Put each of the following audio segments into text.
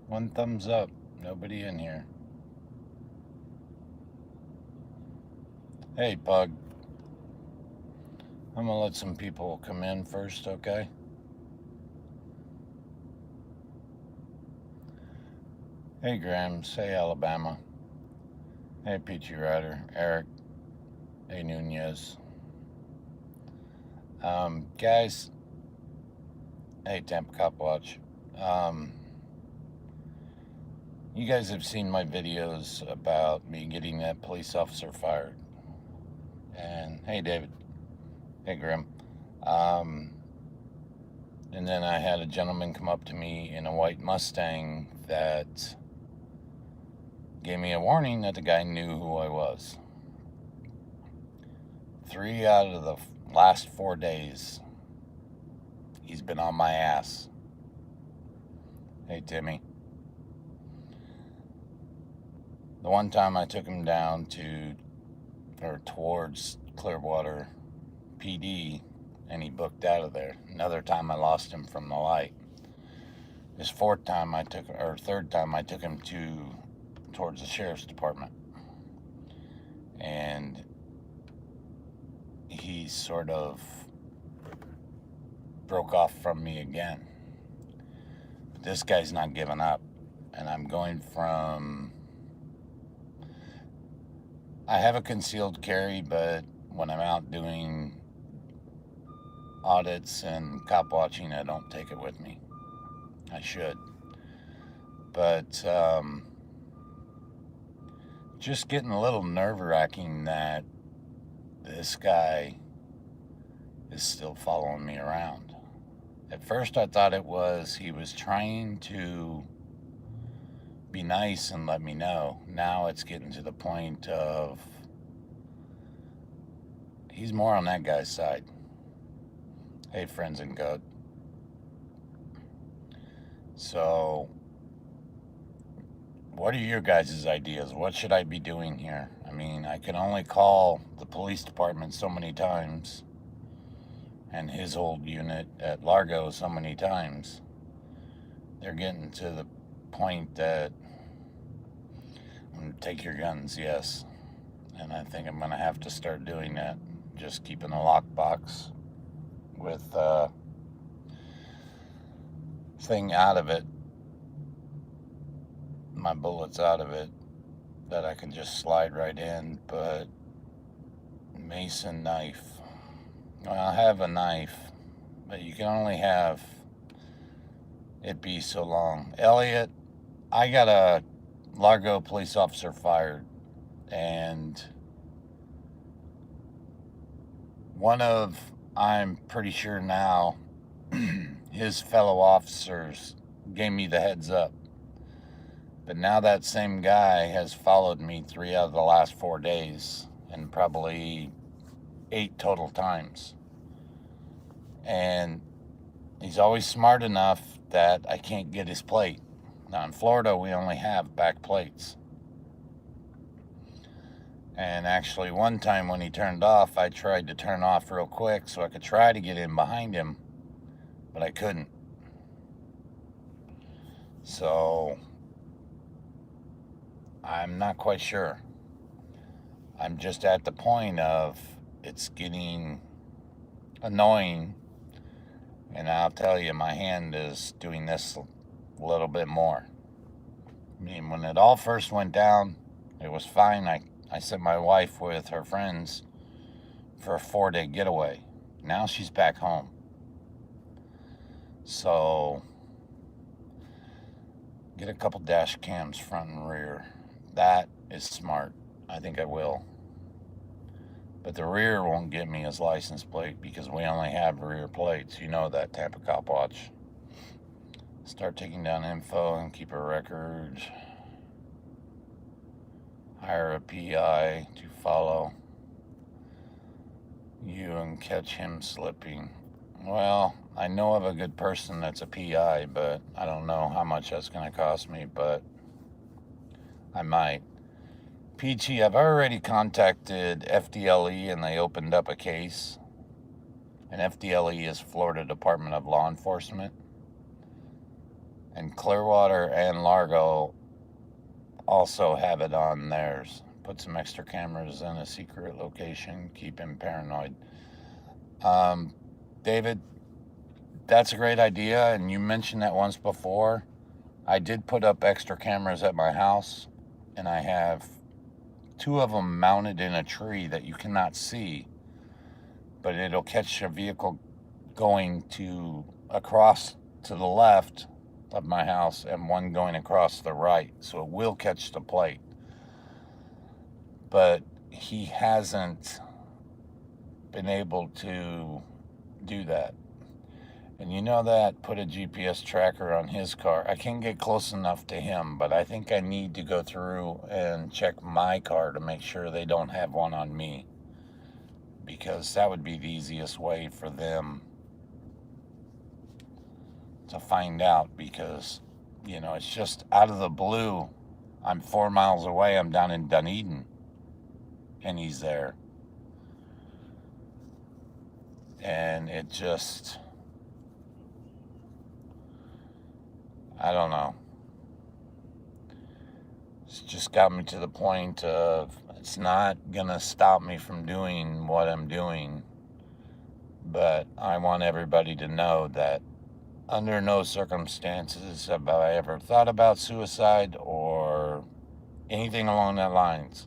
One thumbs up. Nobody in here. Hey, Pug. I'm gonna let some people come in first, okay? Hey, Grams. Hey, Alabama. Hey, Peachy Rider. Eric. Hey, Nunez. Guys. Hey, Tampa Cop Watch. You guys have seen my videos about me getting that police officer fired. And hey, David. Hey, Grim. And then I had a gentleman come up to me in a white Mustang that gave me a warning that the guy knew who I was. 3 out of the last 4 days, he's been on my ass. Hey, Timmy. The one time I took him down towards Clearwater PD, and he booked out of there. Another time I lost him from the light. This third time I took him towards the sheriff's department, and he sort of broke off from me again. But this guy's not giving up, and I'm going from. I have a concealed carry, but when I'm out doing audits and cop watching, I don't take it with me. I should. But just getting a little nerve-wracking that this guy is still following me around. At first I thought he was trying to be nice and let me know. Now it's getting to the point of he's more on that guy's side. Hey, friends in God. So, what are your guys' ideas? What should I be doing here? I mean, I can only call the police department so many times, and his old unit at Largo so many times. They're getting to the point that take your guns, yes. And I think I'm going to have to start doing that. Just keeping a lockbox with thing out of it, my bullets out of it, that I can just slide right in. But mason knife. Well, I have a knife, but you can only have it be so long. Elliot, I got a Largo police officer fired, and I'm pretty sure now, his fellow officers gave me the heads up. But now that same guy has followed me 3 out of the last 4 days, and probably 8 total times. And he's always smart enough that I can't get his plate. Now in Florida, we only have back plates. And actually one time when he turned off, I tried to turn off real quick so I could try to get in behind him, but I couldn't. So I'm not quite sure. I'm just at the point of it's getting annoying, and I'll tell you, my hand is doing this a little bit more. I mean, when it all first went down, it was fine. I sent my wife with her friends for a 4-day getaway. Now she's back home. So, get a couple dash cams front and rear. That is smart. I think I will. But the rear won't get me his license plate because we only have rear plates. You know that, Tampa Cop Watch. Start taking down info and keep a record. Hire a PI to follow you and catch him slipping. Well, I know of a good person that's a PI, but I don't know how much that's going to cost me, but I might. Peachy, I've already contacted FDLE and they opened up a case. And FDLE is Florida Department of Law Enforcement. And Clearwater and Largo also have it on theirs. Put some extra cameras in a secret location, keep him paranoid. Um, David, that's a great idea, and you mentioned that once before. I did put up extra cameras at my house, and I have 2 of them mounted in a tree that you cannot see, but it'll catch a vehicle going to across to the left of my house and one going across the right, so it will catch the plate. But he hasn't been able to do that. And you know that, put a GPS tracker on his car. I can't get close enough to him, but I think I need to go through and check my car to make sure they don't have one on me, because that would be the easiest way for them to find out, because, you know, it's just out of the blue. I'm 4 miles away. I'm down in Dunedin, and he's there. And it just, I don't know. It's just got me to the point of it's not going to stop me from doing what I'm doing. But I want everybody to know that under no circumstances have I ever thought about suicide or anything along that lines.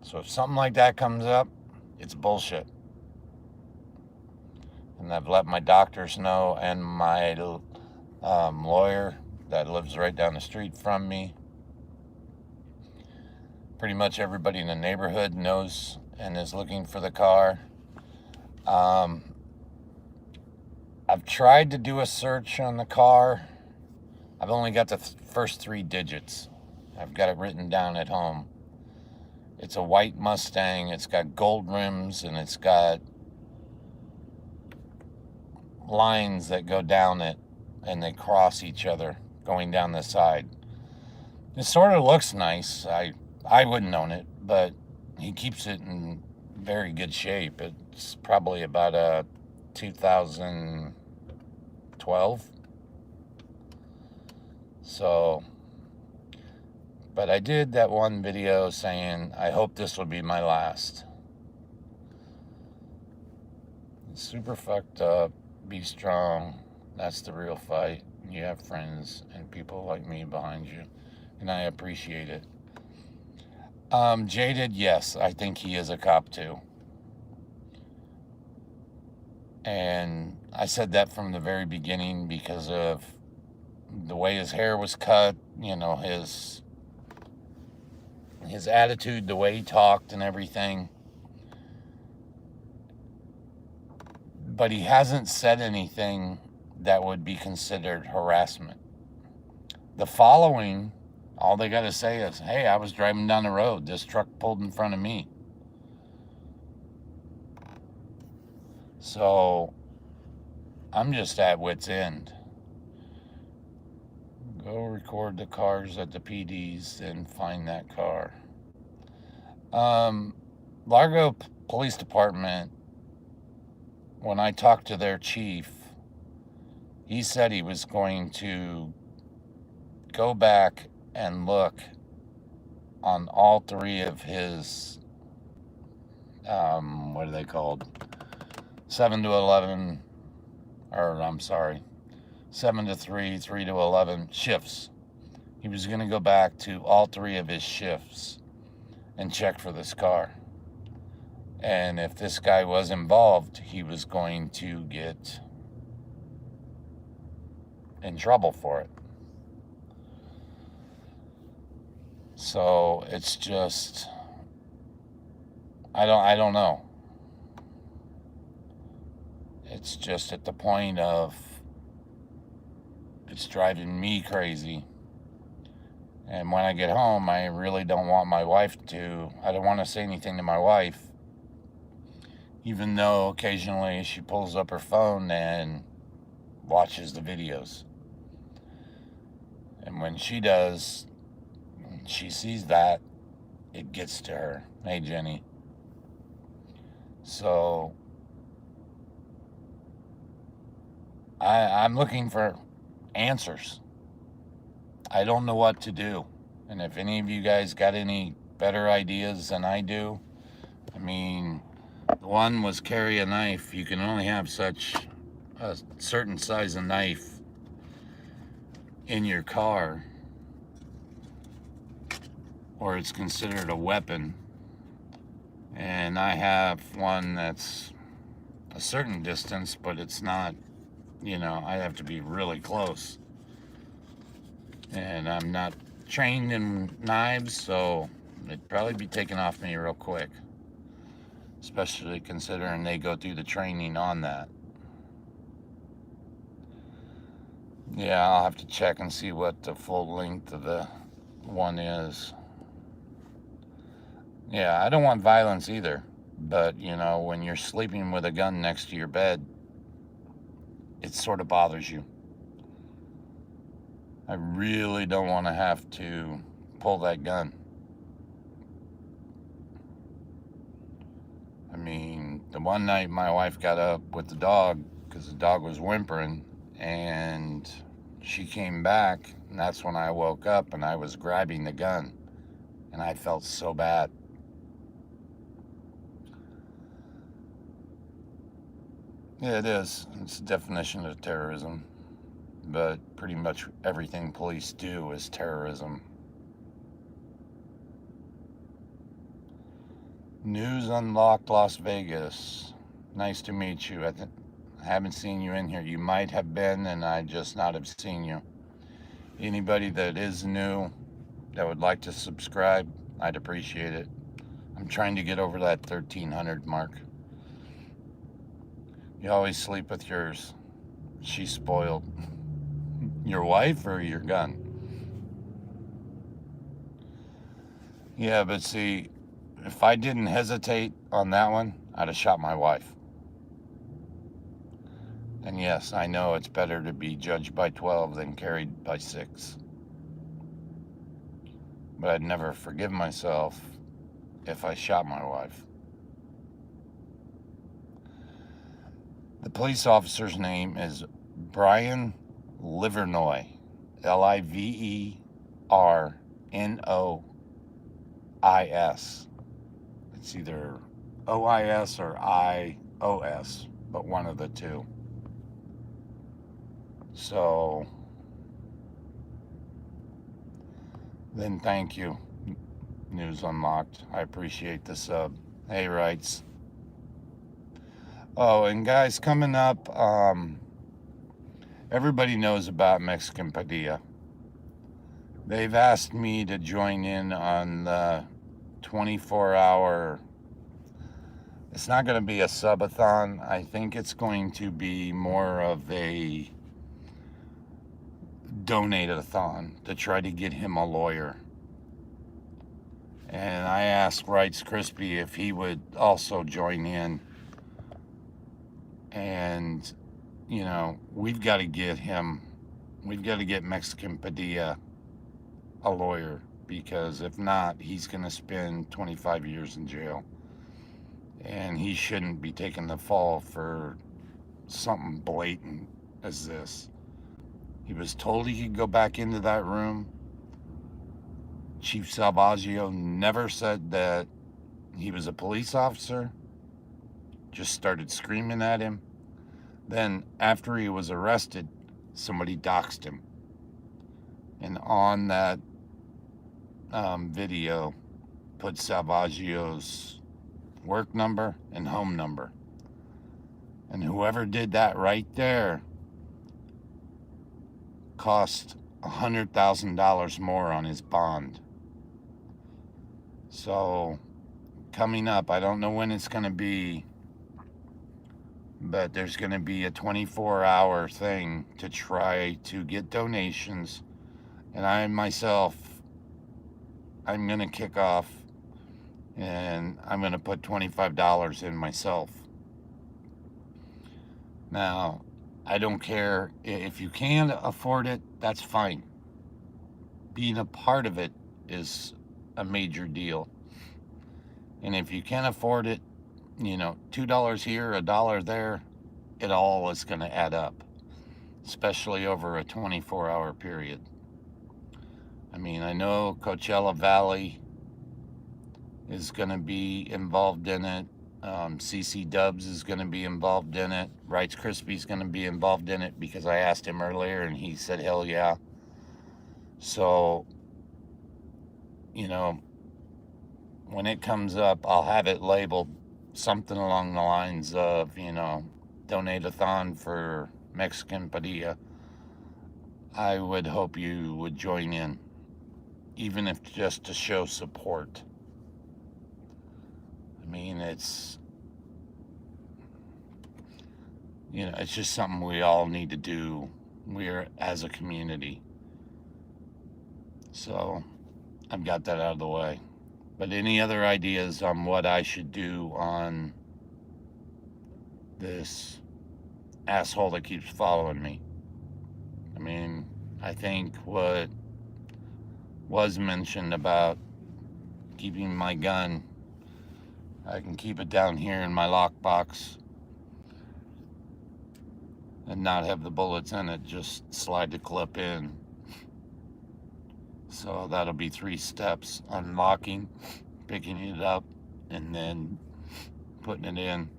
So if something like that comes up, it's bullshit. And I've let my doctors know and my lawyer that lives right down the street from me. Pretty much everybody in the neighborhood knows and is looking for the car. I've tried to do a search on the car. I've only got the first 3 digits. I've got it written down at home. It's a white Mustang. It's got gold rims, and it's got lines that go down it, and they cross each other going down the side. It sort of looks nice. I wouldn't own it, but he keeps it in very good shape. It's probably about a 2012. So, but I did that one video saying, I hope this will be my last. It's super fucked up. Be strong. That's the real fight. You have friends and people like me behind you, and I appreciate it. Jaded, yes, I think he is a cop too. And I said that from the very beginning because of the way his hair was cut, you know, his attitude, the way he talked and everything. But he hasn't said anything that would be considered harassment. The following, all they got to say is, hey, I was driving down the road. This truck pulled in front of me. So I'm just at wit's end. Go record the cars at the PDs and find that car. Largo Police Department, when I talked to their chief, he said he was going to go back and look on all 3 of his, what are they called? 7 to 11, or I'm sorry, 7 to 3, 3 to 11 shifts. He was going to go back to all 3 of his shifts and check for this car. And if this guy was involved, he was going to get in trouble for it. So it's just, I don't know. It's just at the point of, it's driving me crazy. And when I get home, I really don't want my wife to, I don't want to say anything to my wife, even though occasionally she pulls up her phone and watches the videos. And when she does, she sees that, it gets to her. Hey, Jenny. So I'm looking for answers. I don't know what to do. And if any of you guys got any better ideas than I do, I mean, the one was carry a knife. You can only have such a certain size of knife in your car, or it's considered a weapon. And I have one that's a certain distance, but it's not, I have to be really close. And I'm not trained in knives, so it'd probably be taken off me real quick, especially considering they go through the training on that. Yeah, I'll have to check and see what the full length of the one is. Yeah, I don't want violence either, but when you're sleeping with a gun next to your bed, it sort of bothers you. I really don't want to have to pull that gun. I mean, the one night my wife got up with the dog because the dog was whimpering, and she came back, and that's when I woke up and I was grabbing the gun, and I felt so bad. Yeah, it is. It's the definition of terrorism. But pretty much everything police do is terrorism. News Unlocked Las Vegas. Nice to meet you. I haven't seen you in here. You might have been, and I just not have seen you. Anybody that is new that would like to subscribe, I'd appreciate it. I'm trying to get over that 1,300 mark. You always sleep with yours. She's spoiled. Your wife or your gun? Yeah, but see, if I didn't hesitate on that one, I'd have shot my wife. And yes, I know it's better to be judged by 12 than carried by 6. But I'd never forgive myself if I shot my wife. The police officer's name is Brian Livernois, Livernois. It's either OIS or IOS, but one of the two. So, then thank you, News Unlocked. I appreciate the sub. Hey, Rights. Oh, and guys, coming up, everybody knows about Mexican Padilla. They've asked me to join in on the 24-hour. It's not going to be a subathon. I think it's going to be more of a donate-a-thon to try to get him a lawyer. And I asked Rights Crispy if he would also join in. And, we've got to get Mexican Padilla a lawyer, because if not, he's going to spend 25 years in jail. And he shouldn't be taking the fall for something blatant as this. He was told he could go back into that room. Chief Salvaggio never said that he was a police officer. Just started screaming at him. Then, after he was arrested, somebody doxed him. And on that video, put Salvaggio's work number and home number. And whoever did that right there cost $100,000 more on his bond. So, coming up, I don't know when it's going to be, but there's going to be a 24-hour thing to try to get donations. And I myself, I'm going to kick off, and I'm going to put $25 in myself. Now, I don't care. If you can afford it, that's fine. Being a part of it is a major deal. And if you can afford it, $2 here, $1 there, it all is going to add up, especially over a 24-hour period. I mean, I know Coachella Valley is going to be involved in it. CC Dubs is going to be involved in it. Rice Krispie's going to be involved in it because I asked him earlier and he said, hell yeah. So, you know, when it comes up, I'll have it labeled something along the lines of, donate-a-thon for Mexican Padilla. I would hope you would join in, even if just to show support. I mean, it's just something we all need to do. We're as a community. So I've got that out of the way. But any other ideas on what I should do on this asshole that keeps following me? I mean, I think what was mentioned about keeping my gun, I can keep it down here in my lockbox and not have the bullets in it, just slide the clip in. So that'll be 3 steps: unlocking, picking it up, and then putting it in.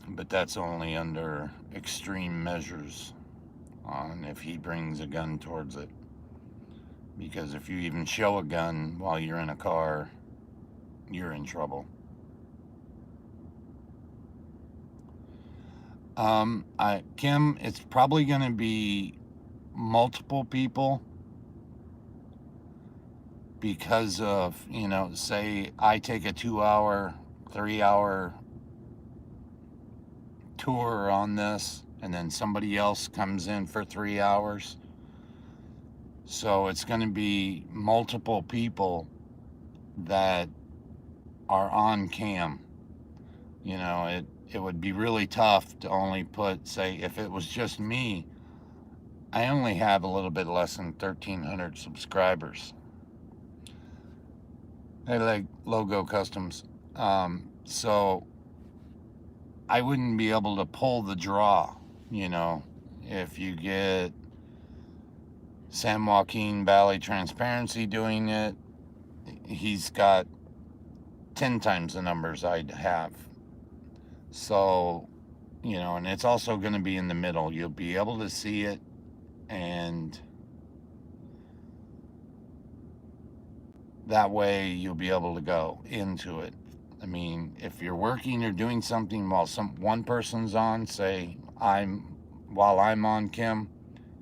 But that's only under extreme measures on if he brings a gun towards it. Because if you even show a gun while you're in a car, you're in trouble. Kim, it's probably going to be multiple people because of, say I take a 2-hour, 3-hour tour on this, and then somebody else comes in for 3 hours. So it's going to be multiple people that are on cam. It would be really tough to only put, say, if it was just me, I only have a little bit less than 1,300 subscribers. I like Logo Customs. So I wouldn't be able to pull the draw, if you get San Joaquin Valley Transparency doing it, he's got 10 times the numbers I'd have. So, and it's also going to be in the middle. You'll be able to see it, and that way you'll be able to go into it. I mean, if you're working or doing something while one person's on, say while I'm on, Kim,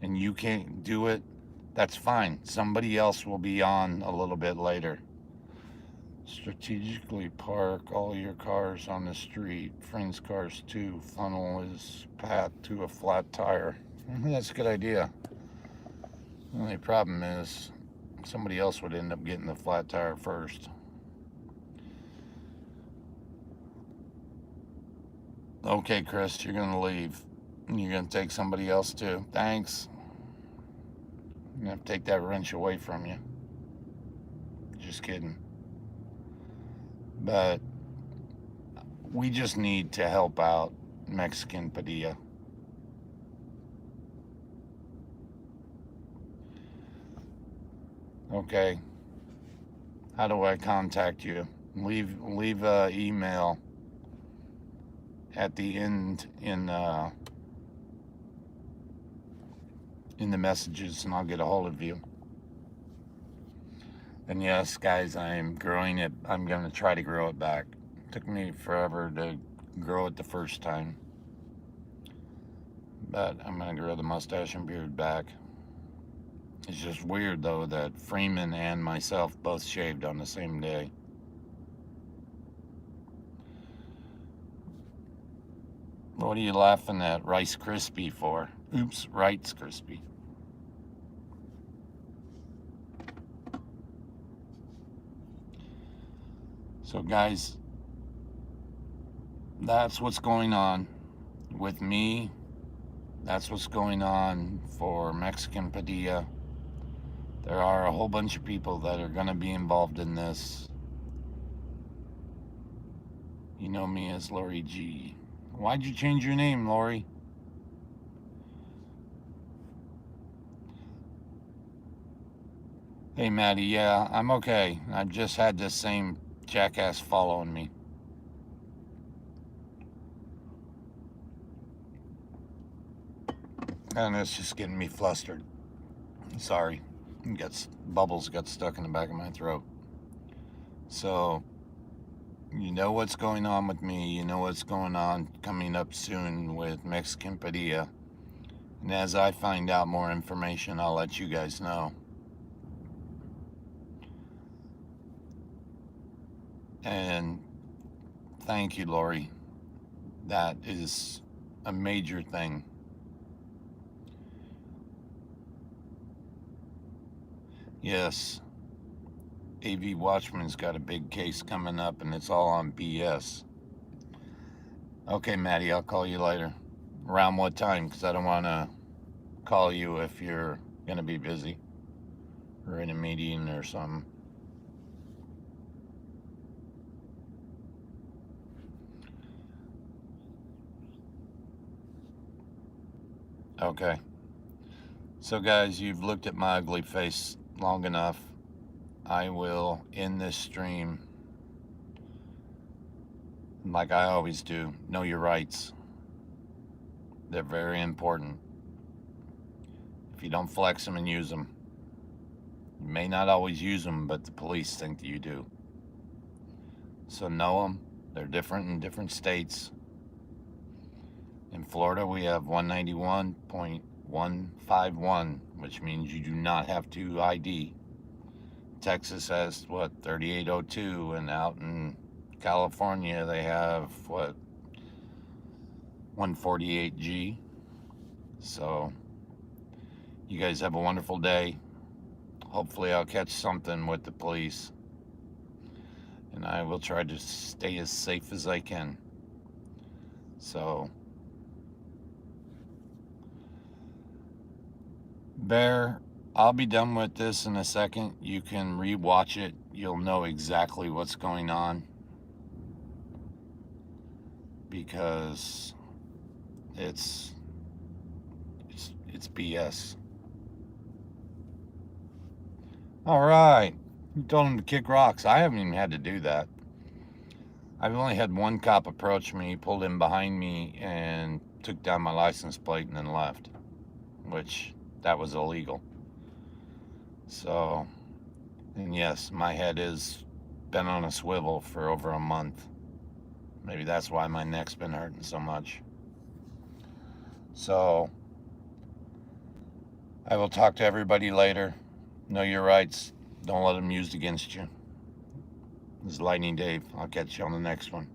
and you can't do it, that's fine. Somebody else will be on a little bit later. Strategically park all your cars on the street. Friends' cars too. Funnel his path to a flat tire. That's a good idea. The only problem is somebody else would end up getting the flat tire first. Okay, Chris, you're going to leave. You're going to take somebody else too. Thanks. I'm going to have to take that wrench away from you. Just kidding. But we just need to help out Mexican Padilla. Okay. How do I contact you? Leave a email at the end in the messages, and I'll get a hold of you. And yes, guys, I'm growing it. I'm going to try to grow it back. It took me forever to grow it the first time. But I'm going to grow the mustache and beard back. It's just weird, though, that Freeman and myself both shaved on the same day. What are you laughing at Rice Krispie for? Oops, Rice Krispie. So guys, that's what's going on with me. That's what's going on for Mexican Padilla. There are a whole bunch of people that are going to be involved in this. You know me as Lori G. Why'd you change your name, Lori? Hey, Maddie, yeah, I'm okay. I've just had this same jackass following me. And it's just getting me flustered. Sorry. Bubbles got stuck in the back of my throat. So, you know what's going on with me. You know what's going on coming up soon with Mexican Padilla. And as I find out more information, I'll let you guys know. And thank you, Lori. That is a major thing. Yes, AV Watchman's got a big case coming up, and it's all on BS. Okay, Maddie, I'll call you later. Around what time? Because I don't want to call you if you're going to be busy or in a meeting or something. Okay. So, guys, you've looked at my ugly face long enough. I will end this stream like I always do. Know your rights. They're very important. If you don't flex them and use them, you may not always use them, but the police think that you do. So know them. They're different in different states. In Florida, we have 191.151, which means you do not have to ID. Texas has, 3802, and out in California, they have, 148G. So, you guys have a wonderful day. Hopefully, I'll catch something with the police. And I will try to stay as safe as I can. So, Bear, I'll be done with this in a second. You can re-watch it. You'll know exactly what's going on. Because it's BS. All right. You told him to kick rocks. I haven't even had to do that. I've only had one cop approach me, he pulled in behind me, and took down my license plate and then left, which that was illegal. So, and yes, my head has been on a swivel for over a month. Maybe that's why my neck's been hurting so much. So, I will talk to everybody later. Know your rights. Don't let them used against you. This is Lightning Dave. I'll catch you on the next one.